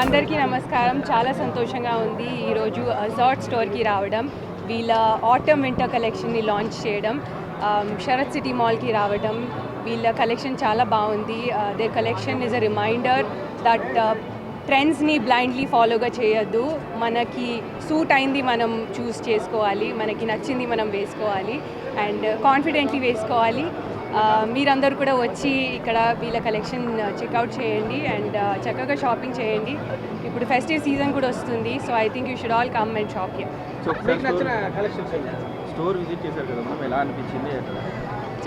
అందరికీ నమస్కారం. చాలా సంతోషంగా ఉంది ఈరోజు అజార్ట్ స్టోర్కి రావడం, వీళ్ళ ఆటమ్ వింటర్ కలెక్షన్ని లాంచ్ చేయడం, శరత్ సిటీ మాల్కి రావడం. వీళ్ళ కలెక్షన్ చాలా బాగుంది. Their collection is a reminder that ట్రెండ్స్ని బ్లైండ్లీ ఫాలోగా చేయొద్దు. మనకి సూట్ అయింది మనం చూస్ చేసుకోవాలి, మనకి నచ్చింది మనం వేసుకోవాలి అండ్ కాన్ఫిడెంట్లీ వేసుకోవాలి. మీరందరూ కూడా వచ్చి ఇక్కడ వీళ్ళ కలెక్షన్ చెక్అవుట్ చేయండి అండ్ చక్కగా షాపింగ్ చేయండి. ఇప్పుడు ఫెస్టివ్ సీజన్ కూడా వస్తుంది, so I think you should all come and shop here. Store visit చేశారు కదా మేడం, ఎలా అనిపించింది?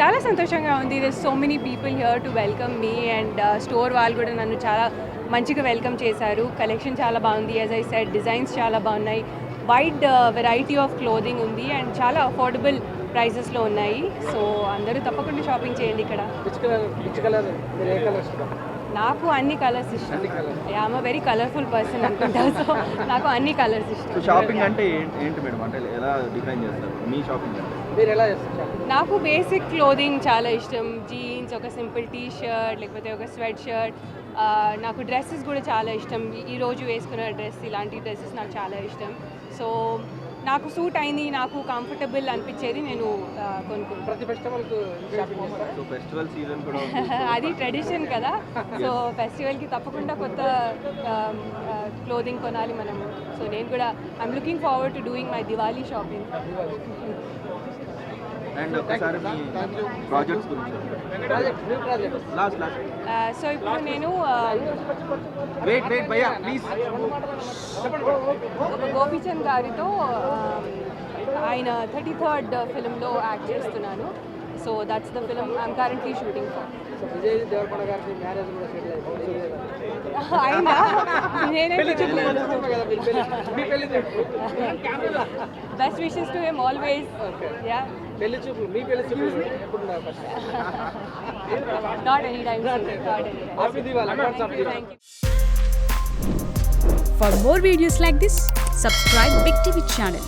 చాలా సంతోషంగా ఉంది. There so many people here to welcome me and store వాళ్ళు కూడా నన్ను చాలా మంచిగా వెల్కమ్ చేశారు. కలెక్షన్ చాలా బాగుంది. యాజ్ ఐ సెడ్, డిజైన్స్ చాలా బాగున్నాయి. వైడ్ వెరైటీ ఆఫ్ క్లోదింగ్ ఉంది అండ్ చాలా అఫోర్డబుల్ ప్రైజెస్లో ఉన్నాయి. సో అందరూ తప్పకుండా షాపింగ్ చేయండి ఇక్కడ. నాకు అన్ని కలర్స్ ఇష్టం. I'm a very colourful person అనుకుంటా, సో నాకు అన్ని కలర్స్ ఇష్టం. షాపింగ్ అంటే ఏంటి మేడం, అంటే ఎలా డిఫైన్ చేస్తారు మీ షాపింగ్ అంటే? మీరు ఎలా చేస్తారు? నాకు బేసిక్ క్లోదింగ్ చాలా ఇష్టం. జీన్స్, ఒక సింపుల్ టీ షర్ట్, లేకపోతే ఒక స్వెట్ షర్ట్. నాకు డ్రెస్సెస్ కూడా చాలా ఇష్టం. ఈరోజు వేసుకున్న డ్రెస్, ఇలాంటి డ్రెస్సెస్ నాకు చాలా ఇష్టం. సో నాకు సూట్ అయింది, నాకు కంఫర్టబుల్ అనిపించేది నేను కొనుక్కుంటాను. ప్రతి ఫెస్టివల్కి ఫెస్టివల్ సీజన్ కూడా అది ట్రెడిషన్ కదా. సో ఫెస్టివల్కి తప్పకుండా కొత్త క్లోదింగ్ కొనాలి మనము. సో నేను కూడా I'm looking forward to doing my Diwali shopping. And ఒకసారి మీ ప్రాజెక్ట్స్ గురించి లాస్ట్ సో ఇప్పుడు నేను వెయిట్ భయ్యా ప్లీజ్ గోపీచంద్ గారితో ఆయన 33rd ఫిల్మ్లో యాక్ట్ చేస్తున్నాను. So that's the film I'm currently shooting for. Vijay Deverakonda గారికి మ్యారేజ్ కూడా సెటిల్ అయిపోయింది. అయినా నేనే best wishes to him always. Yeah, పెళ్లి చూపులు, మీ పెళ్లి చూపులు ఎప్పుడు not any time. Happy Diwali. Thank you. For more videos like this, subscribe Big TV channel.